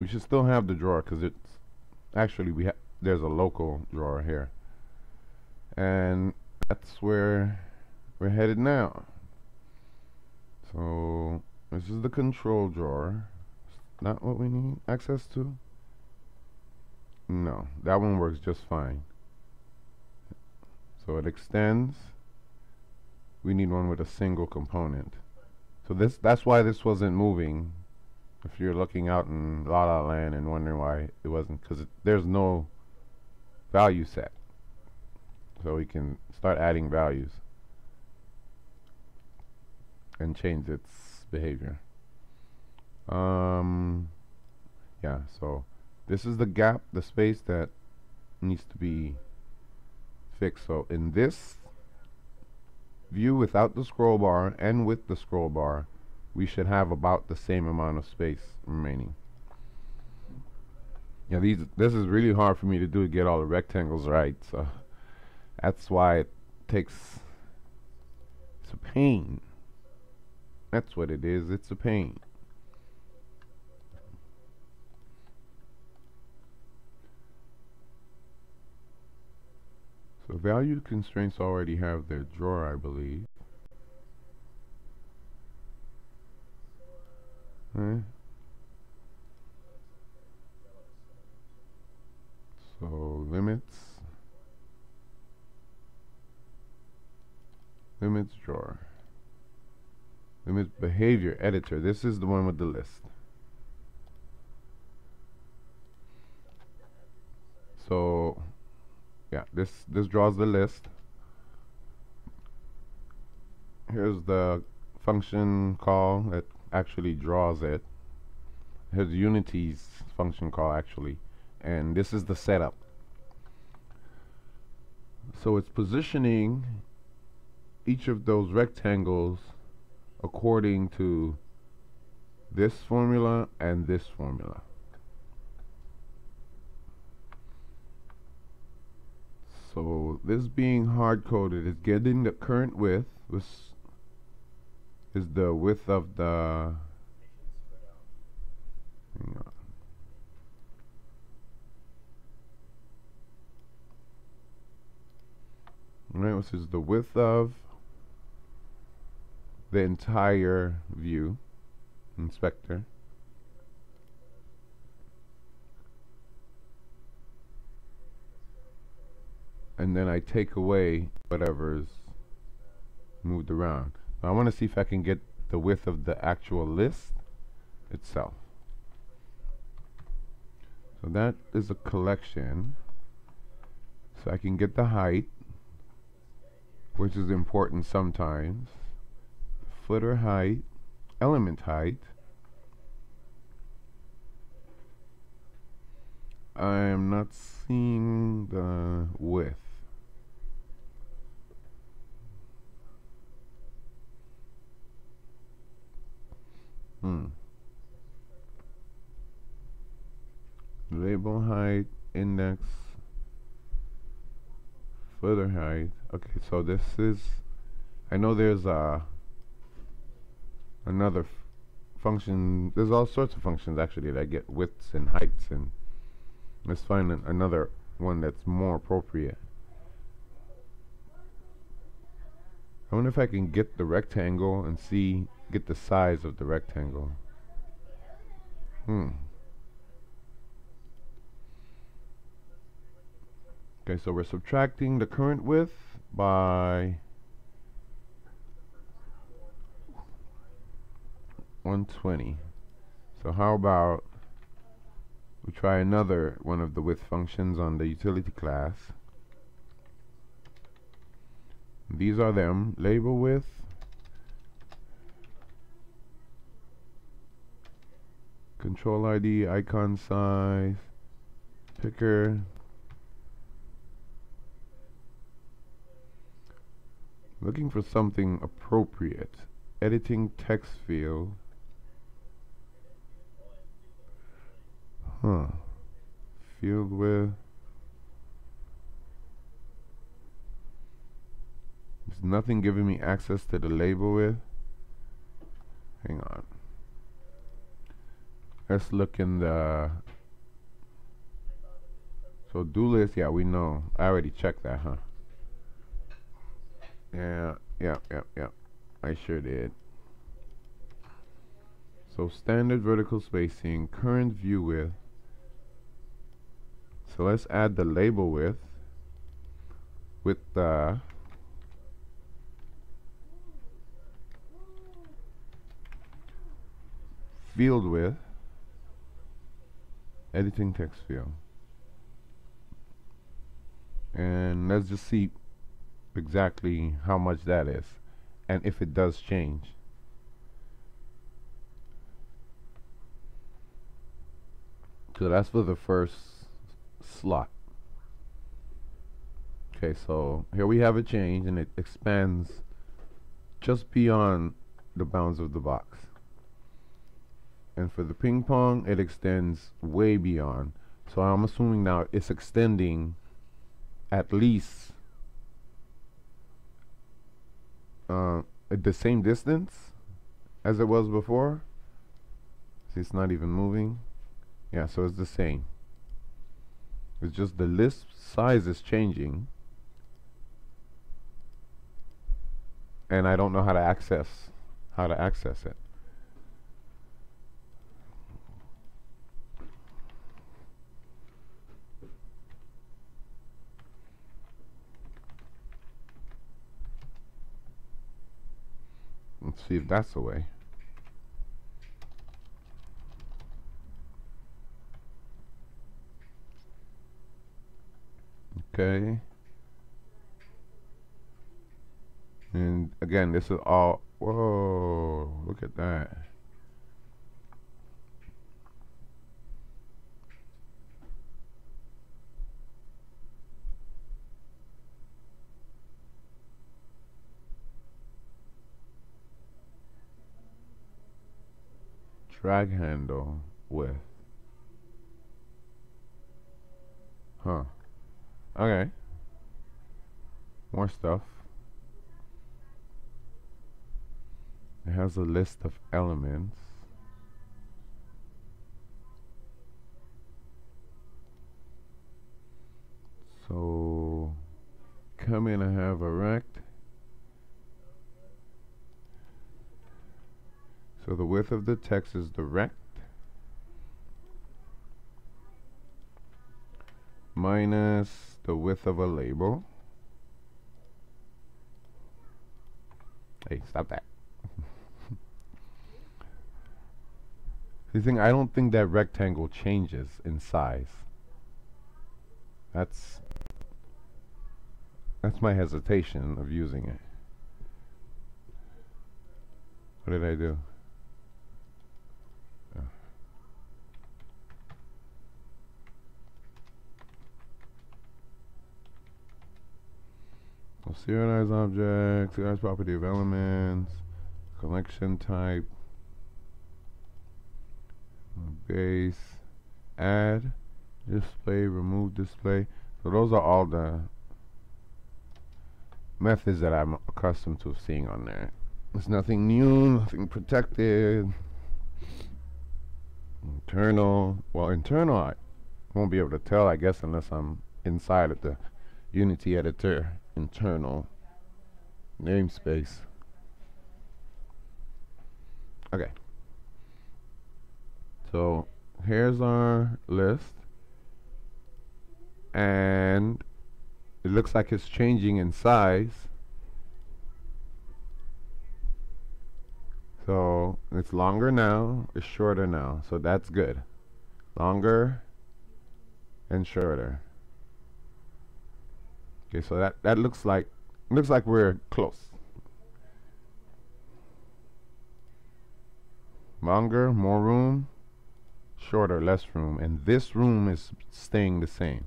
We should still have the drawer because it's actually there's a local drawer here, and that's where we're headed now. So this is the control drawer. Not what we need access to. No, that one works just fine. So it extends. We need one with a single component. So that's why this wasn't moving. If you're looking out in La La Land and wondering why it wasn't, because there's no value set. So we can start adding values and change its behavior. Yeah, so this is the gap, the space that needs to be fixed. So in this view without the scroll bar and with the scroll bar, we should have about the same amount of space remaining. Yeah, this is really hard for me to do to get all the rectangles right, so that's why it takes, it's a pain. That's what it is, it's a pain. So value constraints already have their drawer, I believe. So limits drawer. Limits behavior editor. This is the one with the list. So yeah, this draws the list. Here's the function call that actually draws it. Here's Unity's function call actually, and this is the setup. So it's positioning each of those rectangles according to this formula and this formula. So this being hard-coded is getting the current width, which is the width of the, hang on. Right, which is the width of the entire view inspector. And then I take away whatever's moved around. Now I want to see if I can get the width of the actual list itself. So that is a collection. So I can get the height, which is important sometimes. Footer height, element height. I am not seeing the width. Label height, index, footer height. Okay, so this is, I know there's another function. There's all sorts of functions actually that get widths and heights, and let's find another one that's more appropriate. I wonder if I can get the rectangle and get the size of the rectangle. Okay, so we're subtracting the current width by 120. So how about we try another one of the width functions on the utility class. These are them. Label width, control ID, icon size, picker. Looking for something appropriate. Editing text field. Field width. There's nothing giving me access to the label width. Hang on. Let's look in the so do list. Yeah, we know. I already checked that, huh? Yeah, yeah. I sure did. So standard vertical spacing, current view width. So let's add the label width with the field width, editing text field. And let's just see exactly how much that is and if it does change. So that's for the first slot. Okay, so here we have a change and it expands just beyond the bounds of the box. And for the ping pong, it extends way beyond. So I'm assuming now it's extending at least at the same distance as it was before. See, it's not even moving. Yeah, so it's the same. It's just the list size is changing. And I don't know how to access it. Let's see if that's the way. Okay. And again, this is all, whoa, look at that. Drag handle width. Huh. Okay. More stuff. It has a list of elements. So come in and have a rect. So the width of the text is the rect minus the width of a label. Hey, stop that. The thing, I don't think that rectangle changes in size. That's my hesitation of using it. What did I do? Serialize object, serialize property of elements, collection type, base, add, display, remove display. So those are all the methods that I'm accustomed to seeing on there. There's nothing new, nothing protected. Internal, well, internal I won't be able to tell, I guess, unless I'm inside of the Unity editor. Internal namespace. Okay. So here's our list. And it looks like it's changing in size. So it's longer now, it's shorter now. So that's good. Longer and shorter. Okay, so that looks like we're close. Longer, more room, shorter, less room, and this room is staying the same.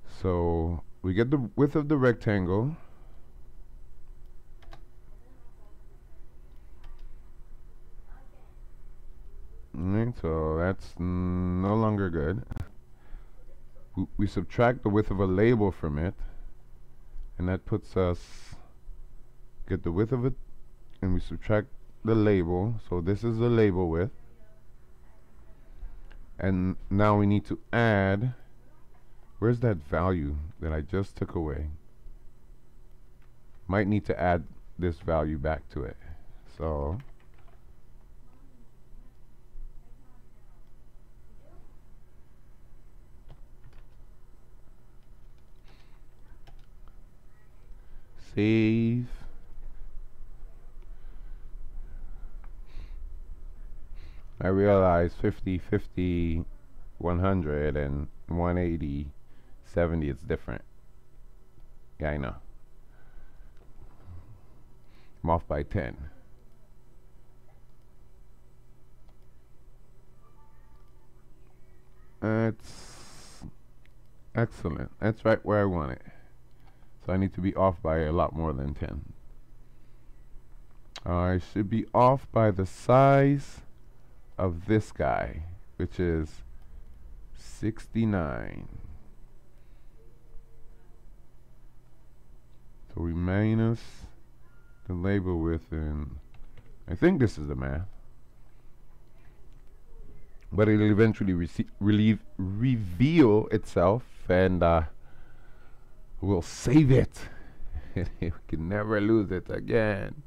So we get the width of the rectangle. Alright, so that's no longer good. We subtract the width of a label from it, and that puts us, get the width of it, and we subtract the label. So this is the label width. And now we need to add, where's that value that I just took away? Might need to add this value back to it. So save. I realize 50, 50, 100, and 180, 70 is different. Yeah, I know. I'm off by 10. That's excellent. That's right where I want it. So I need to be off by a lot more than 10. I should be off by the size of this guy, which is 69. So we minus the label width, and I think this is the math, but it'll eventually reveal itself, and we'll save it. We can never lose it again.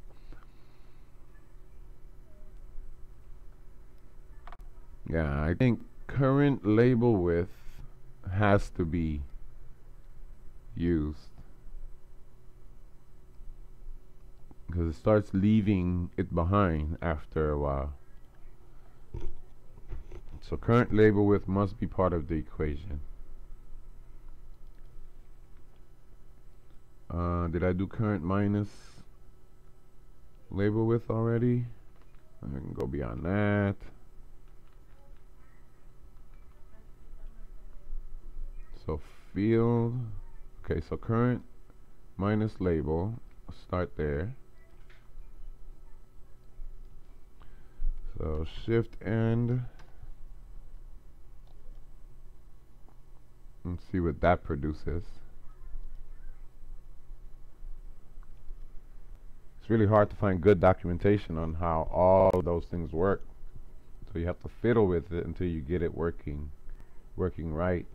Yeah, I think current label width has to be used, because it starts leaving it behind after a while. So current label width must be part of the equation. Did I do current minus label width already? I can go beyond that. So field, okay, so current minus label, start there. So shift end, and see what that produces. It's really hard to find good documentation on how all of those things work. So you have to fiddle with it until you get it working right.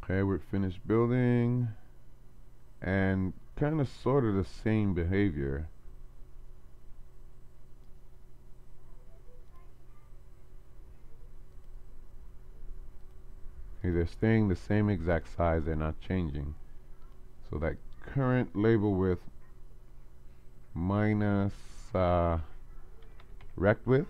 Okay, we're finished building, and kind of sort of the same behavior. Okay, they're staying the same exact size, they're not changing. So that current label width minus rect width.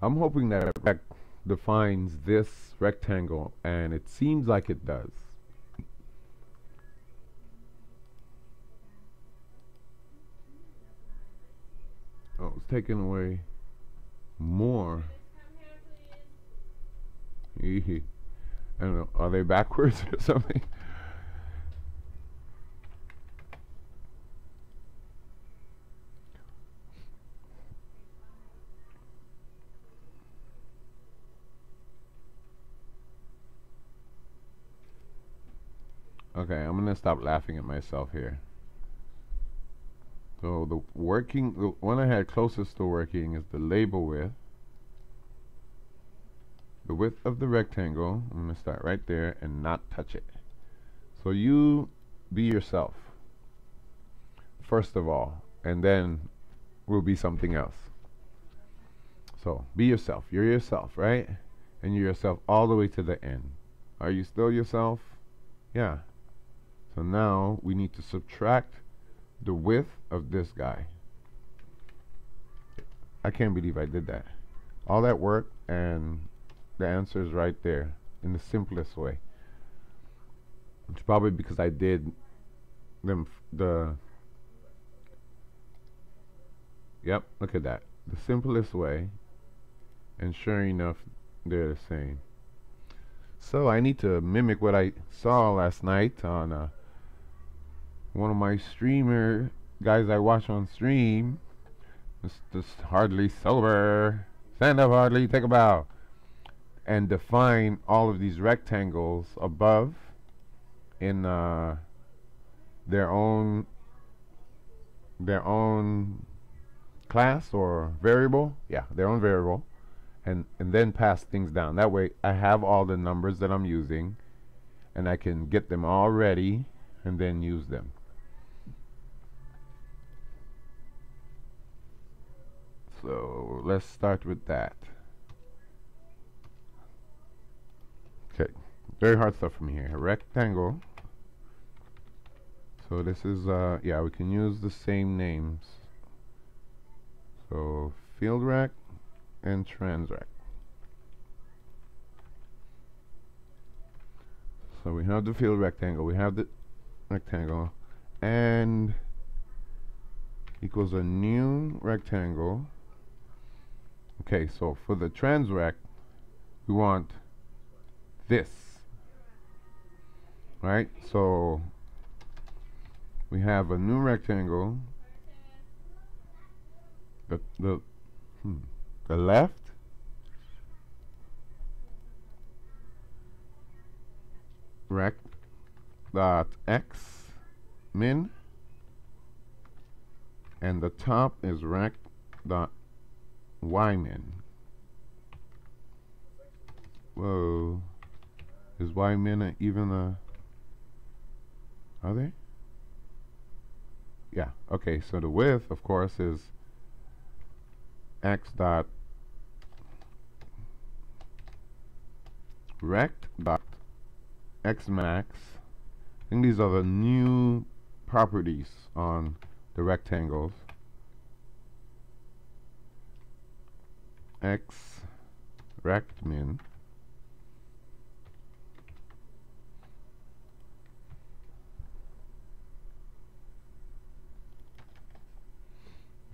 I'm hoping that rect defines this rectangle, and it seems like it does. Oh, it's taking away more. I don't know, are they backwards or something? Okay, I'm gonna stop laughing at myself here. So the one I had closest to working is the label width. The width of the rectangle, I'm gonna start right there and not touch it. So you be yourself, first of all, and then we'll be something else. So be yourself, you're yourself, right? And you're yourself all the way to the end. Are you still yourself? Yeah. So now we need to subtract the width of this guy. I can't believe I did that. All that work, and the answer is right there in the simplest way. It's probably because I did them yep, look at that. The simplest way, and sure enough, they're the same. So I need to mimic what I saw last night on one of my streamer guys I watch on stream. Just hardly sober. Stand up, Hardly, take a bow. And define all of these rectangles above, in their own their own class or variable. Yeah, their own variable, and then pass things down. That way I have all the numbers that I'm using, and I can get them all ready and then use them. So let's start with that. Okay, very hard stuff from here. Rectangle. So this is, yeah, we can use the same names. So field rect and transrect. So we have the field rectangle, we have the rectangle, and equals a new rectangle. Okay, so for the transrect, we want this, right? So we have a new rectangle. The left rect dot x min, and the top is rect dot y min. Whoa, is y min even a? Are they? Yeah. Okay. So the width, of course, is x dot rect dot x max. I think these are the new properties on the rectangles. X rect min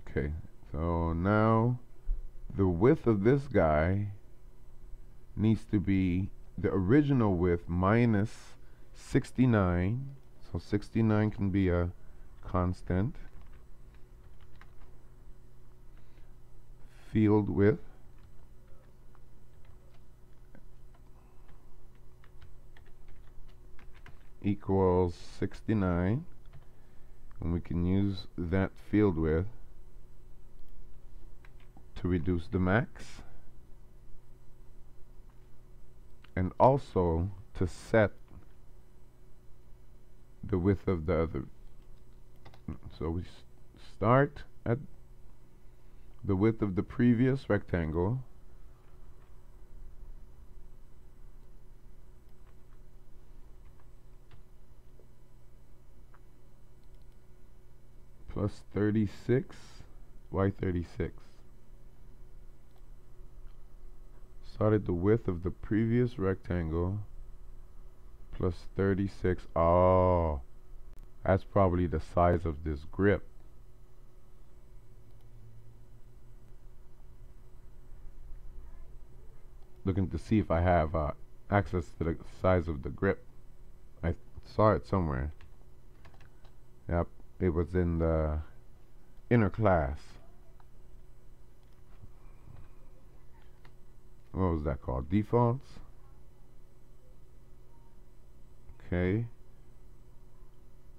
okay, so now the width of this guy needs to be the original width minus 69. So 69 can be a constant. Field width equals 69, and we can use that field width to reduce the max, and also to set the width of the other. So we start at the width of the previous rectangle plus 36 y 36. Started the width of the previous rectangle plus 36. Oh, that's probably the size of this grip. Looking to see if I have access to the size of the grip. I saw it somewhere. Yep, it was in the inner class. What was that called? Defaults. Okay.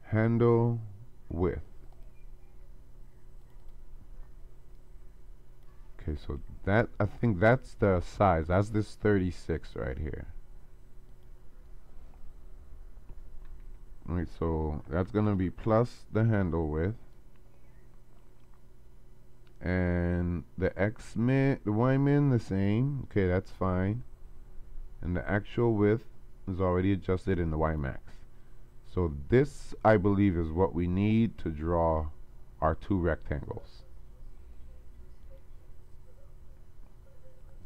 Handle width. Okay, so that, I think that's the size. That's this 36 right here. Alright, so that's gonna be plus the handle width, and the x min, the y min, the same. Okay, that's fine. And the actual width is already adjusted in the y max. So this, I believe, is what we need to draw our two rectangles.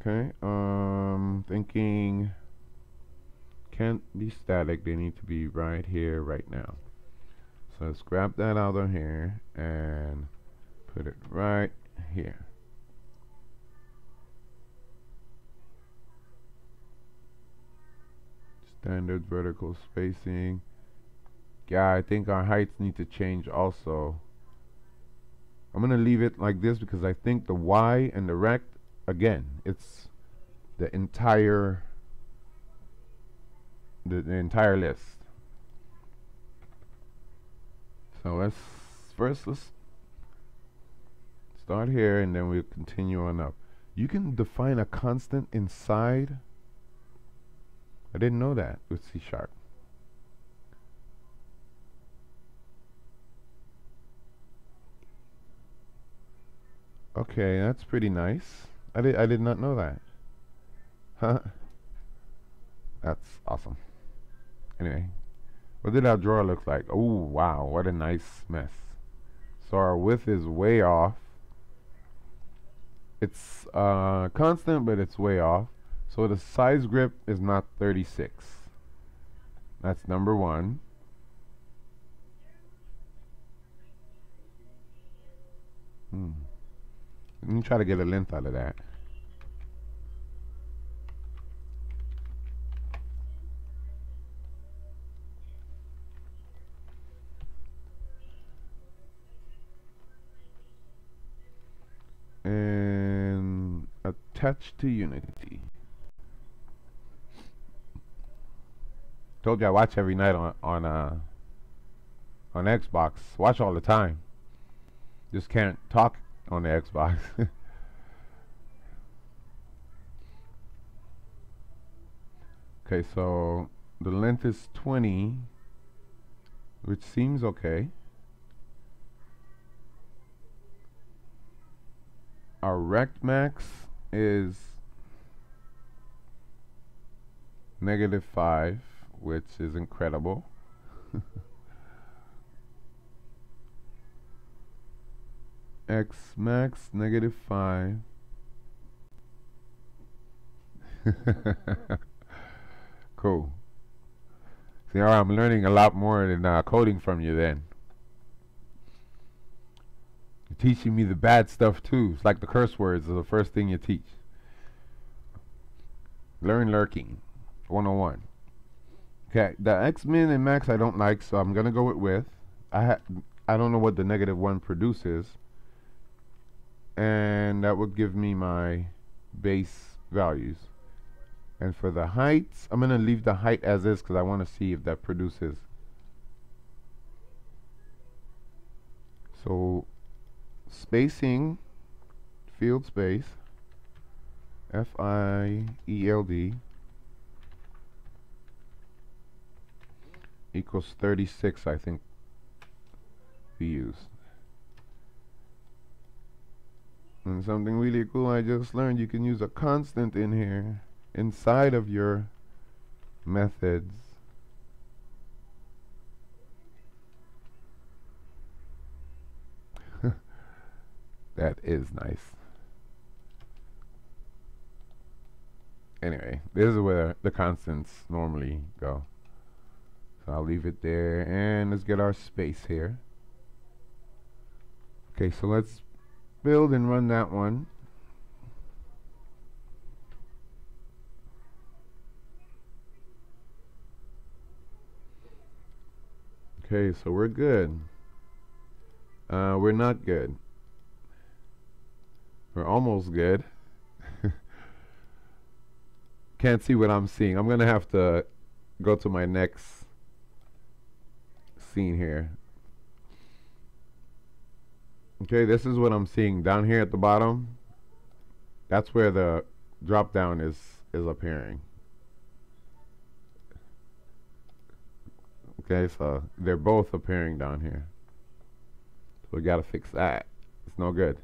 Okay, thinking can't be static, they need to be right here, right now. So let's grab that out of here and put it right here. Standard vertical spacing. Yeah, I think our heights need to change also. I'm gonna leave it like this because I think the y and the rect, again, it's the entire entire list. So let's start here and then we'll continue on up. You can define a constant inside. I didn't know that with C sharp. Okay, that's pretty nice. I did not know that. Huh? That's awesome. Anyway, what did our drawer look like? Oh wow, what a nice mess. So our width is way off. It's constant, but it's way off. So the size grip is not 36. That's number one. Let me try to get a length out of that. And attach to Unity. Told you I watch every night on Xbox. Watch all the time. Just can't talk on the Xbox. Okay, so the length is 20, which seems okay. Our rect max is -5, which is incredible. X max -5. Cool. See, all right, I'm learning a lot more than coding from you then. You're teaching me the bad stuff too. It's like the curse words are the first thing you teach. Learn lurking. 101. Okay, the X min and max I don't like, so I'm gonna go with width. I don't know what the -1 produces, and that would give me my base values. And for the heights, I'm gonna leave the height as is because I want to see if that produces. So spacing, field space, FIELD equals 36, I think we used. And something really cool I just learned, you can use a constant in here inside of your methods. That is nice. Anyway, this is where the constants normally go. So I'll leave it there, and let's get our space here. Okay, so let's build and run that one. Okay, so we're good. We're not good. We're almost good. Can't see what I'm seeing. I'm gonna have to go to my next scene here. Okay, this is what I'm seeing down here at the bottom. That's where the drop down is appearing. Okay, so they're both appearing down here. So we gotta fix that. It's no good.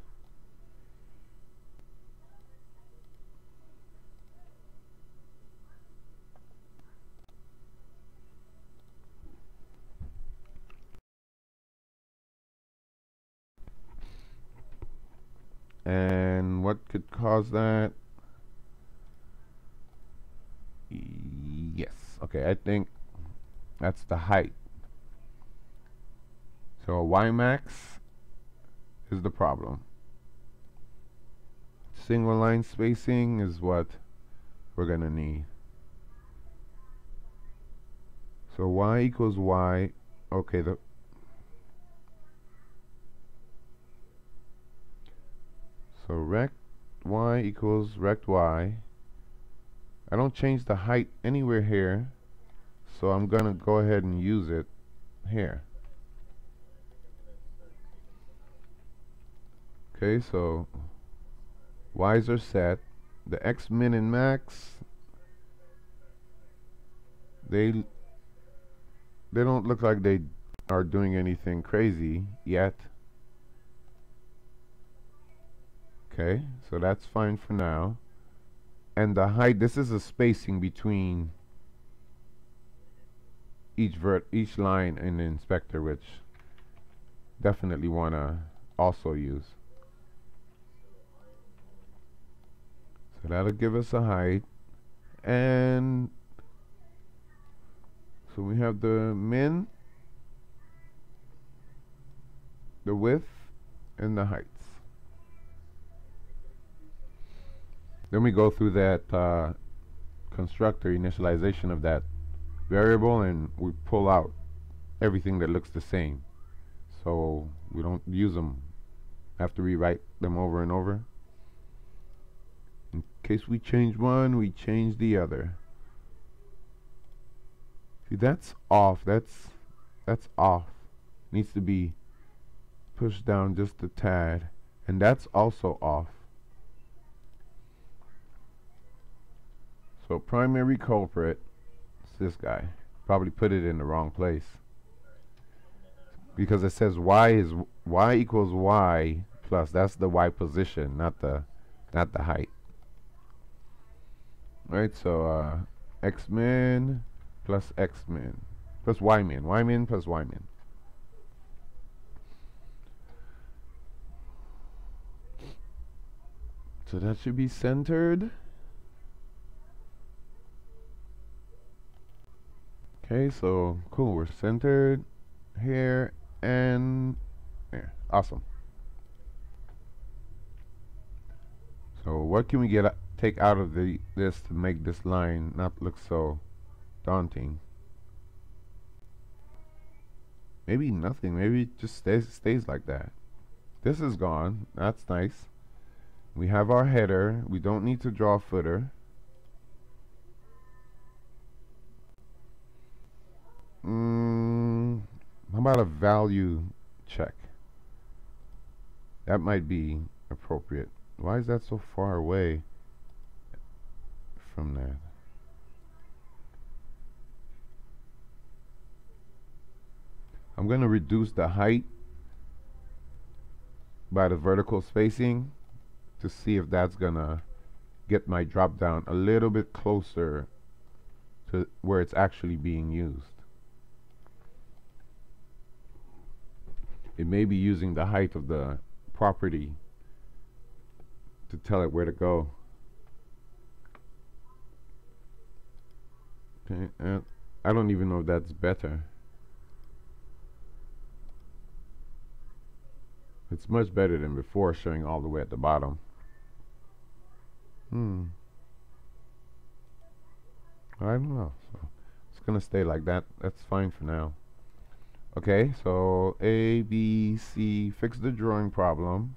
And what could cause that? Yes. Okay, I think that's the height. So Y max is the problem. Single line spacing is what we're gonna need. So Y equals Y. Okay, so rect Y equals rect Y. I don't change the height anywhere here, so I'm gonna go ahead and use it here. Okay, so Y's are set. The X min and max, they don't look like they are doing anything crazy yet. Okay, so that's fine for now. And the height, this is a spacing between each line in the inspector, which definitely want to also use. So that'll give us a height. And so we have the min, the width, and the heights. Then we go through that constructor initialization of that variable, and we pull out everything that looks the same. So we don't use them, have to rewrite them over and over. In case we change one, we change the other. See, that's off. That's off. Needs to be pushed down just a tad. And that's also off. So primary culprit is this guy. Probably put it in the wrong place. Because it says y equals y plus. That's the y position, not the height. Right, so x min plus x min plus y min plus y min. So that should be centered. Okay, so cool, we're centered here and there. Awesome. So what can we take out of this to make this line not look so daunting? Maybe nothing. Maybe it just stays like that. This is gone. That's nice. We have our header. We don't need to draw a footer. How about a value check? That might be appropriate. Why is that so far away from that? I'm going to reduce the height by the vertical spacing to see if that's going to get my drop down a little bit closer to where it's actually being used. It may be using the height of the property to tell it where to go. Okay, I don't even know if that's better. It's much better than before, showing all the way at the bottom. I don't know. So it's gonna stay like that. That's fine for now. Okay, so A, B, C, fix the drawing problem.